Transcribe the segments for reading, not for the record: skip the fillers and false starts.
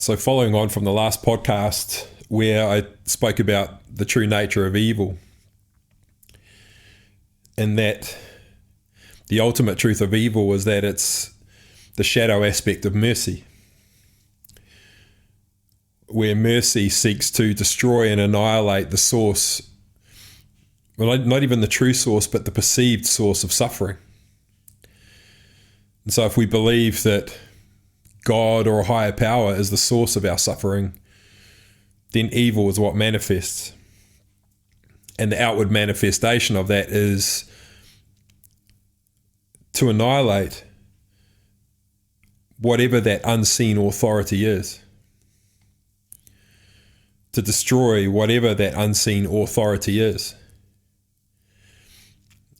So following on from the last podcast where I spoke about the true nature of evil, and that the ultimate truth of evil is that it's the shadow aspect of mercy, where mercy seeks to destroy and annihilate the source, well, not even the true source, but the perceived source of suffering. And so if we believe that God or a higher power is the source of our suffering, then evil is what manifests. And the outward manifestation of that is to annihilate whatever that unseen authority is. To destroy whatever that unseen authority is.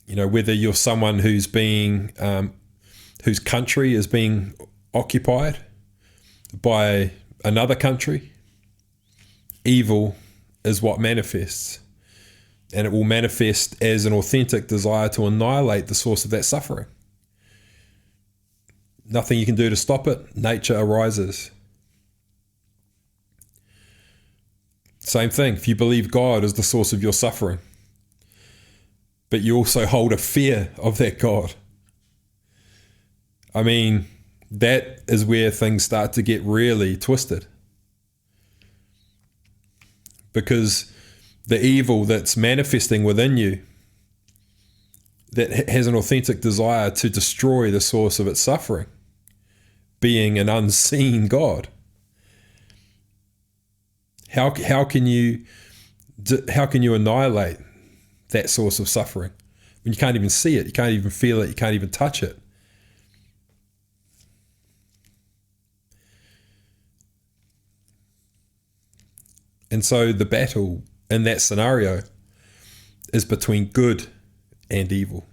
You know, whether you're someone who's being, whose country is being occupied by another country, evil is what manifests, and it will manifest as an authentic desire to annihilate the source of that suffering. Nothing you can do to stop it. Nature arises. Same thing. If you believe God is the source of your suffering, but you also hold a fear of that God, I mean, that is where things start to get really twisted. Because the evil that's manifesting within you, that has an authentic desire to destroy the source of its suffering, being an unseen God. How can you annihilate that source of suffering when you can't even see it, you can't even feel it, you can't even touch it? And so the battle in that scenario is between good and evil.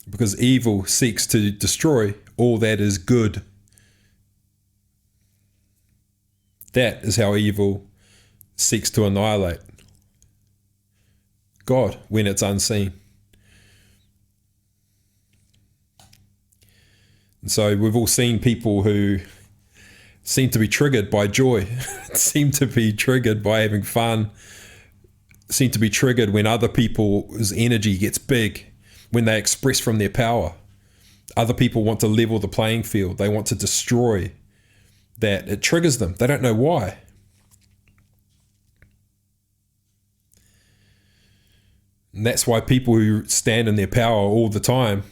Because evil seeks to destroy all that is good. That is how evil seeks to annihilate God when it's unseen. And so we've all seen people who seem to be triggered by joy, seem to be triggered by having fun, seem to be triggered when other people's energy gets big, when they express from their power. Other people want to level the playing field. They want to destroy that. It triggers them. They don't know why. And that's why people who stand in their power all the time,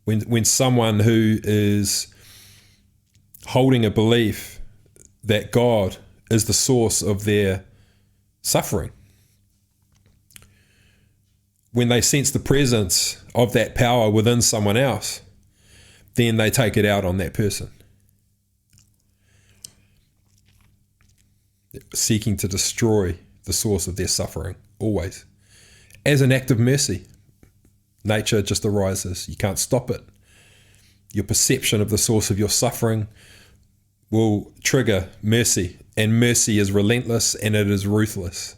when someone who is holding a belief that God is the source of their suffering, when they sense the presence of that power within someone else, then they take it out on that person, seeking to destroy the source of their suffering, always. As an act of mercy, nature just arises. You can't stop it. Your perception of the source of your suffering will trigger mercy, and mercy is relentless and it is ruthless.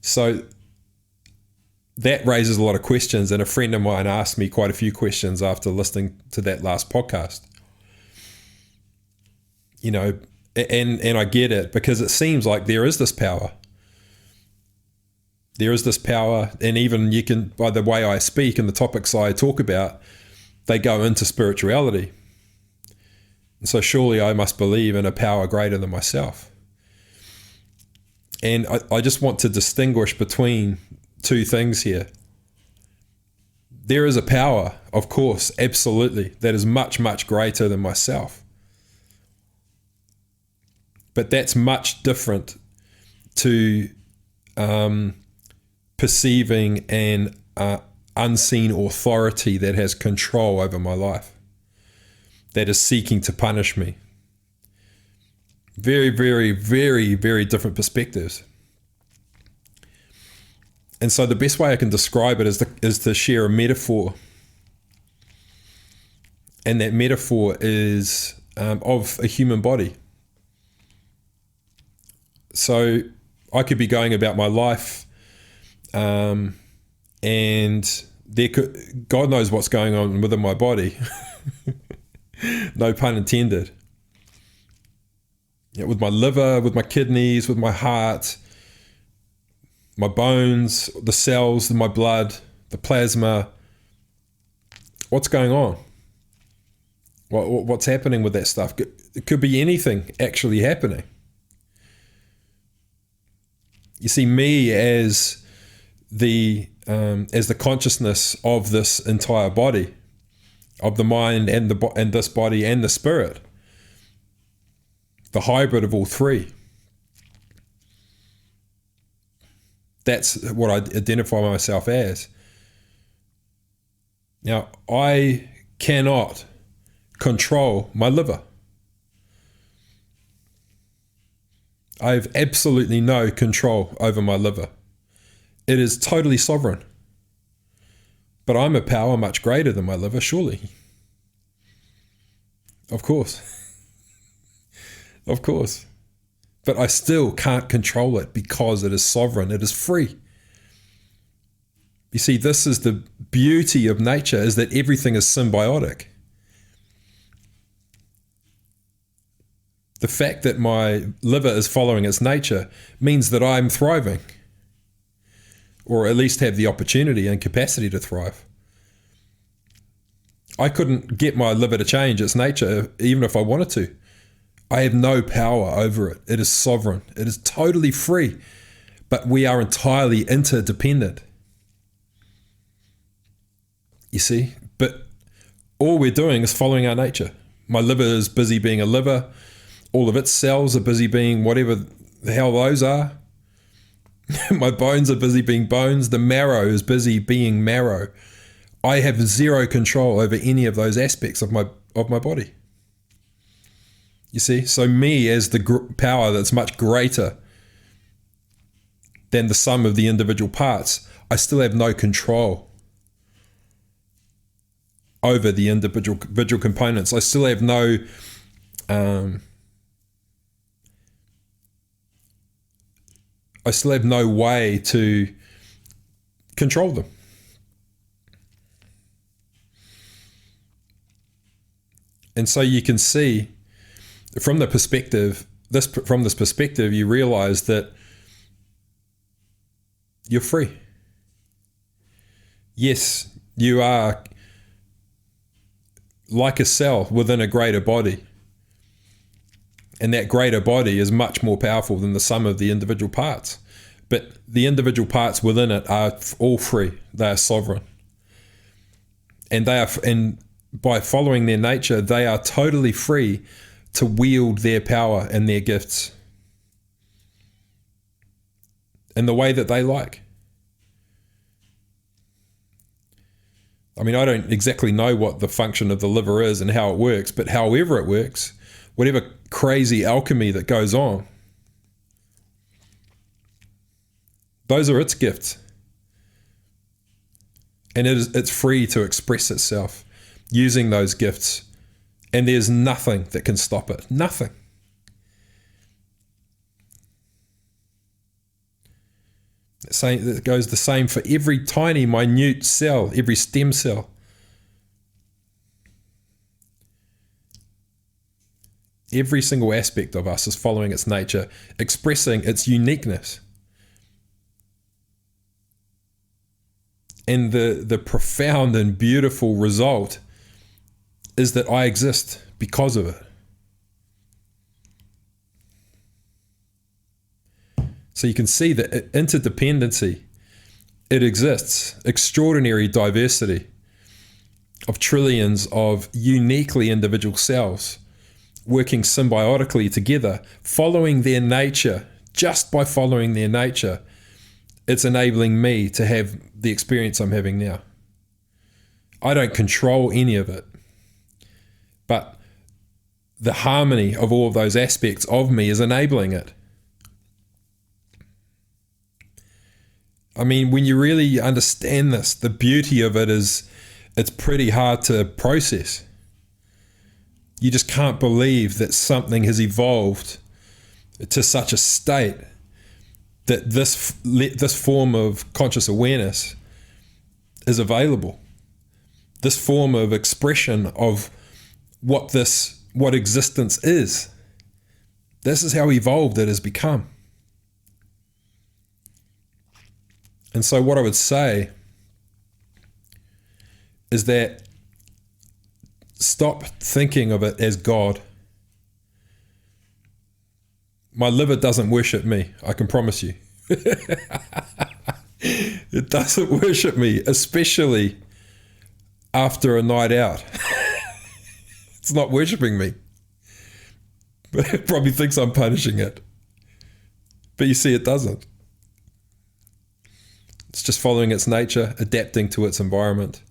So that raises a lot of questions, and a friend of mine asked me quite a few questions after listening to that last podcast. You know, and I get it, because it seems like there is this power. There is this power, and even you can, by the way I speak and the topics I talk about, they go into spirituality. And so surely I must believe in a power greater than myself. And I just want to distinguish between two things here. There is a power, of course, absolutely, that is much, much greater than myself. But that's much different to perceiving an unseen authority that has control over my life, that is seeking to punish me. Very, very, very, very different perspectives. And so the best way I can describe it is to share a metaphor. And that metaphor is of a human body. So I could be going about my life and God knows what's going on within my body. No pun intended. With my liver, with my kidneys, with my heart, my bones, the cells in my blood, the plasma. What's going on? What's happening with that stuff? It could be anything actually happening. You see, me as the consciousness of this entire body, of the mind and this body and the spirit, the hybrid of all three. That's what I identify myself as. Now, I cannot control my liver. I have absolutely no control over my liver. It is totally sovereign. But I'm a power much greater than my liver, surely. Of course. Of course. But I still can't control it because it is sovereign. It is free. You see, this is the beauty of nature, is that everything is symbiotic. The fact that my liver is following its nature means that I'm thriving, or at least have the opportunity and capacity to thrive. I couldn't get my liver to change its nature even if I wanted to. I have no power over it. It is sovereign. It is totally free, but we are entirely interdependent. You see, but all we're doing is following our nature. My liver is busy being a liver. All of its cells are busy being whatever the hell those are. My bones are busy being bones. The marrow is busy being marrow. I have zero control over any of those aspects of my body. You see, so me as the power that's much greater than the sum of the individual parts, I still have no control over the individual components. I still have no way to control them. And so you can see from this perspective, you realize that you're free. Yes, you are like a cell within a greater body. And that greater body is much more powerful than the sum of the individual parts. But the individual parts within it are all free. They are sovereign. And by following their nature, they are totally free to wield their power and their gifts in the way that they like. I mean, I don't exactly know what the function of the liver is and how it works, but however it works, whatever crazy alchemy that goes on, those are its gifts. And it's free to express itself using those gifts. And there's nothing that can stop it. Nothing. It goes the same for every tiny, minute cell, every stem cell. Every single aspect of us is following its nature, expressing its uniqueness. And the profound and beautiful result is that I exist because of it. So you can see that interdependency, it exists. Extraordinary diversity of trillions of uniquely individual cells working symbiotically together, following their nature. Just by following their nature, it's enabling me to have the experience I'm having now. I don't control any of it. But the harmony of all of those aspects of me is enabling it. I mean, when you really understand this, the beauty of it is it's pretty hard to process. You just can't believe that something has evolved to such a state that this form of conscious awareness is available. This form of expression of what existence is. This is how evolved it has become. And so what I would say is that stop thinking of it as God. My liver doesn't worship me, I can promise you. It doesn't worship me, especially after a night out. It's not worshiping me. But it probably thinks I'm punishing it. But you see, it doesn't. It's just following its nature, adapting to its environment.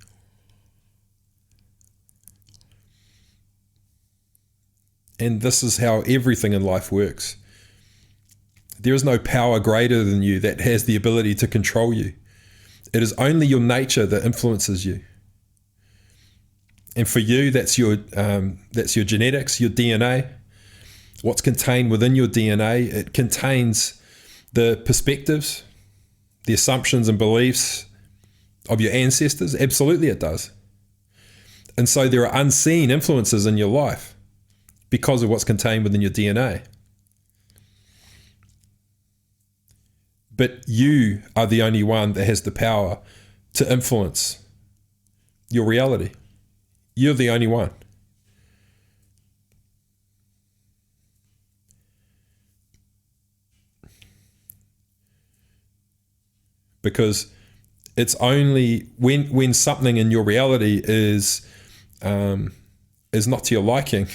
And this is how everything in life works. There is no power greater than you that has the ability to control you. It is only your nature that influences you. And for you, that's your genetics, your DNA. What's contained within your DNA, it contains the perspectives, the assumptions and beliefs of your ancestors. Absolutely it does. And so there are unseen influences in your life because of what's contained within your DNA. But you are the only one that has the power to influence your reality. You're the only one. Because it's only when something in your reality is not to your liking,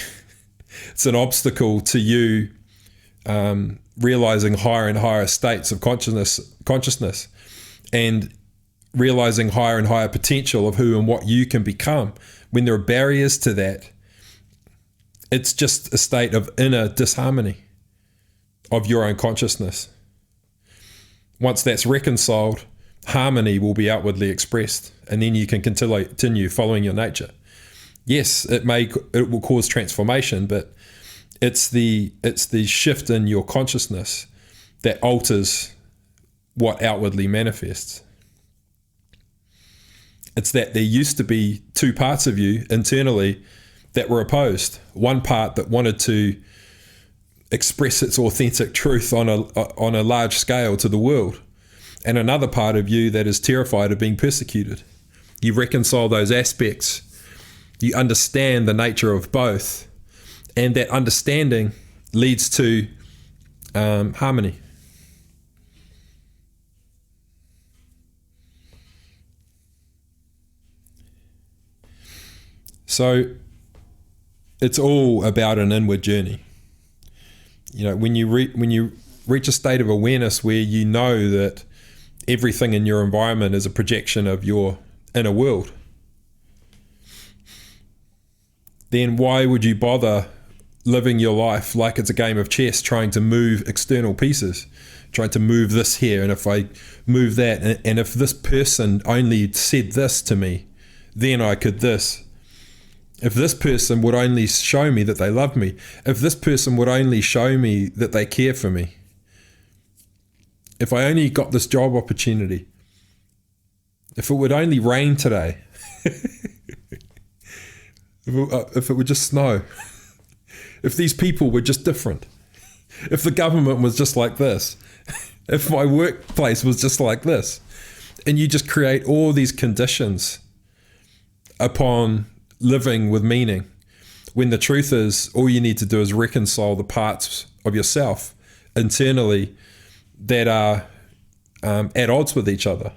it's an obstacle to you realizing higher and higher states of consciousness and realizing higher and higher potential of who and what you can become. When there are barriers to that, it's just a state of inner disharmony of your own consciousness. Once that's reconciled, harmony will be outwardly expressed, and then you can continue following your nature. Yes, it will cause transformation, but it's the shift in your consciousness that alters what outwardly manifests. It's that there used to be two parts of you internally that were opposed. One part that wanted to express its authentic truth on a large scale to the world, and another part of you that is terrified of being persecuted. You reconcile those aspects. You understand the nature of both, and that understanding leads to harmony. So it's all about an inward journey. You know, when you reach a state of awareness where you know that everything in your environment is a projection of your inner world, then why would you bother living your life like it's a game of chess, trying to move external pieces, trying to move this here, and if I move that, and if this person only said this to me, then I could this. If this person would only show me that they love me, if this person would only show me that they care for me, if I only got this job opportunity, if it would only rain today, if it would just snow, if these people were just different, if the government was just like this, if my workplace was just like this, and you just create all these conditions upon living with meaning, when the truth is all you need to do is reconcile the parts of yourself internally that are at odds with each other,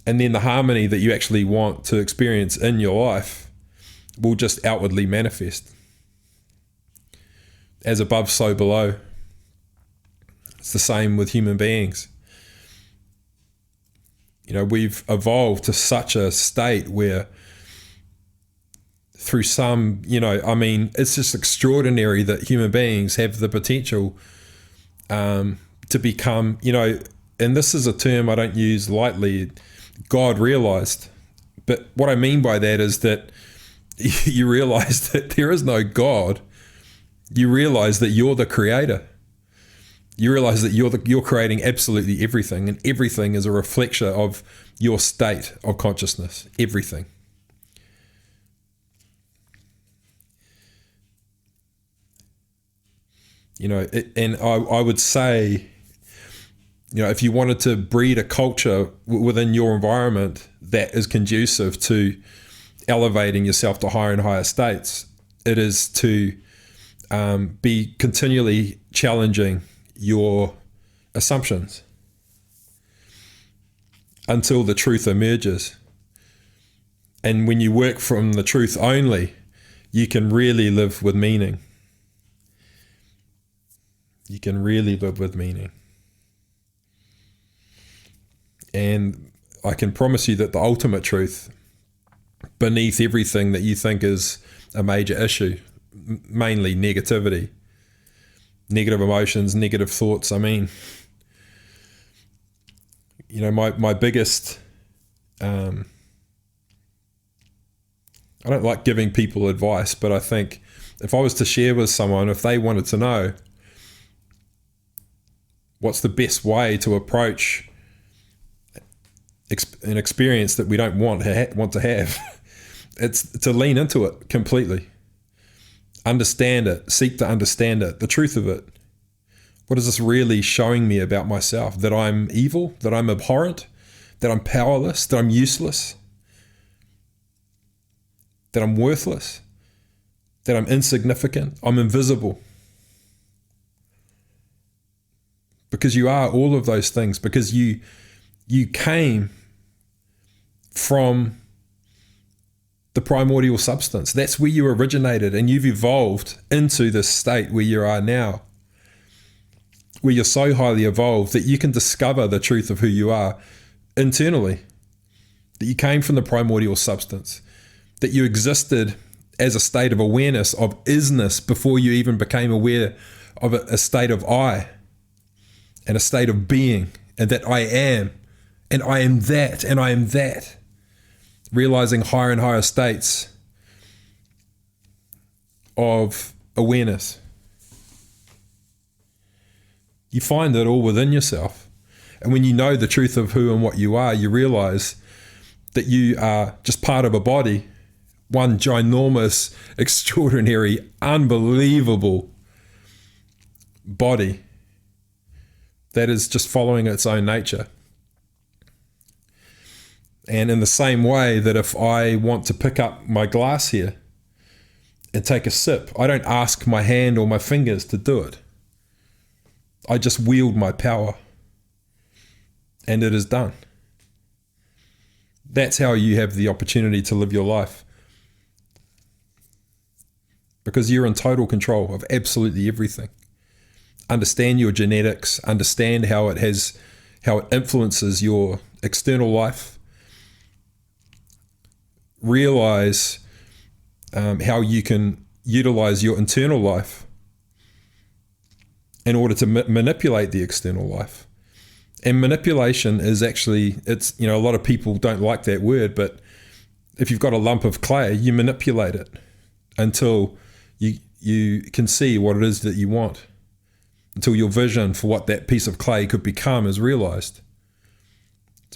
and then the harmony that you actually want to experience in your life will just outwardly manifest. As above, so below. It's the same with human beings. You know, we've evolved to such a state where through some, it's just extraordinary that human beings have the potential to become, and this is a term I don't use lightly, God realized. But what I mean by that is that you realize that there is no God. You realize that you're the creator. You realize that you're creating absolutely everything, and everything is a reflection of your state of consciousness. Everything. And I would say, if you wanted to breed a culture within your environment that is conducive to elevating yourself to higher and higher states, it is to be continually challenging your assumptions until the truth emerges. And when you work from the truth only, you can really live with meaning. You can really live with meaning. And I can promise you that the ultimate truth beneath everything that you think is a major issue, mainly negativity, negative emotions, negative thoughts. I mean, my biggest, I don't like giving people advice, but I think if I was to share with someone, if they wanted to know what's the best way to approach an experience that we don't want to have, it's to lean into it completely. Understand it, seek to understand it, the truth of it. What is this really showing me about myself? That I'm evil, that I'm abhorrent, that I'm powerless, that I'm useless, that I'm worthless, that I'm insignificant, I'm invisible. Because you are all of those things, because you came from the primordial substance. That's where you originated, and you've evolved into this state where you are now, where you're so highly evolved that you can discover the truth of who you are internally, that you came from the primordial substance, that you existed as a state of awareness, of isness, before you even became aware of a state of I and a state of being, and that I am, and I am that, and I am that. Realizing higher and higher states of awareness. You find it all within yourself. And when you know the truth of who and what you are, you realize that you are just part of a body, one ginormous, extraordinary, unbelievable body that is just following its own nature. And in the same way that if I want to pick up my glass here and take a sip, I don't ask my hand or my fingers to do it. I just wield my power, and it is done. That's how you have the opportunity to live your life, because you're in total control of absolutely everything. Understand your genetics, understand how it influences your external life. Realize how you can utilize your internal life in order to manipulate the external life. And manipulation is actually, a lot of people don't like that word, but if you've got a lump of clay, you manipulate it until you can see what it is that you want, until your vision for what that piece of clay could become is realized.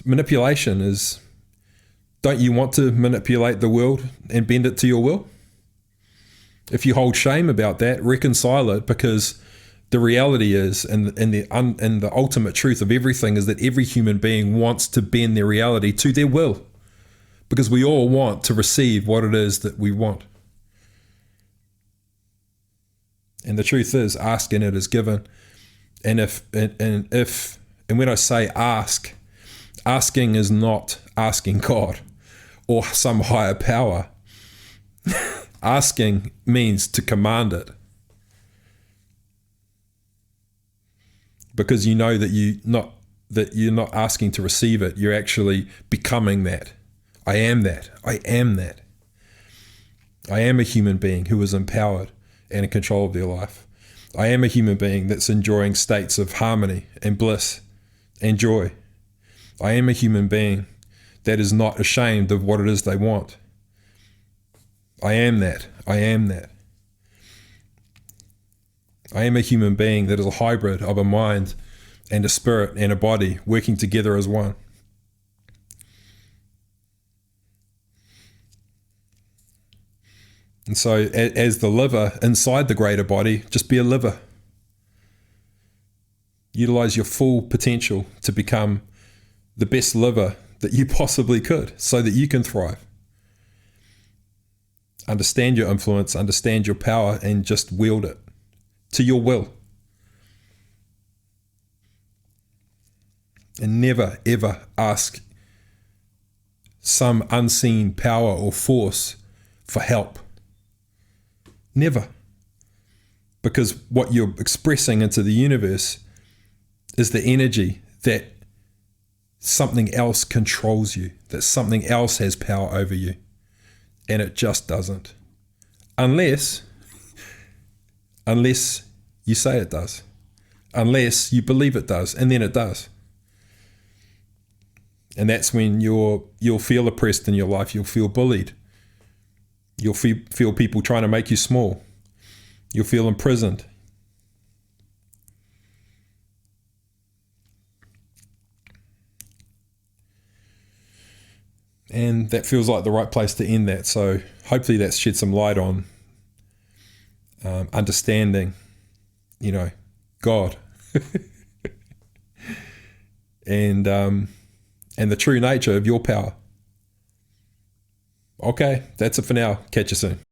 Manipulation is, don't you want to manipulate the world and bend it to your will? If you hold shame about that, reconcile it, because the reality is, and the ultimate truth of everything is that every human being wants to bend their reality to their will, because we all want to receive what it is that we want. And the truth is, ask and it is given. And when I say ask, asking is not asking God or some higher power. Asking means to command it, because you know that you're not asking to receive it. You're actually becoming that. I am that. I am that. I am a human being who is empowered and in control of their life. I am a human being that's enjoying states of harmony and bliss and joy. I am a human being that is not ashamed of what it is they want. I am that. I am that. I am a human being that is a hybrid of a mind and a spirit and a body working together as one. And so as the liver inside the greater body, just be a liver. Utilize your full potential to become the best liver that you possibly could so that you can thrive. Understand your influence, understand your power, and just wield it to your will. And never, ever ask some unseen power or force for help. Never. Because what you're expressing into the universe is the energy that something else controls you, that something else has power over you. And it just doesn't. Unless you say it does. Unless you believe it does, and then it does. And that's when you'll feel oppressed in your life. You'll feel bullied. You'll feel people trying to make you small. You'll feel imprisoned. And that feels like the right place to end that. So hopefully that's shed some light on understanding, God. and the true nature of your power. Okay, that's it for now. Catch you soon.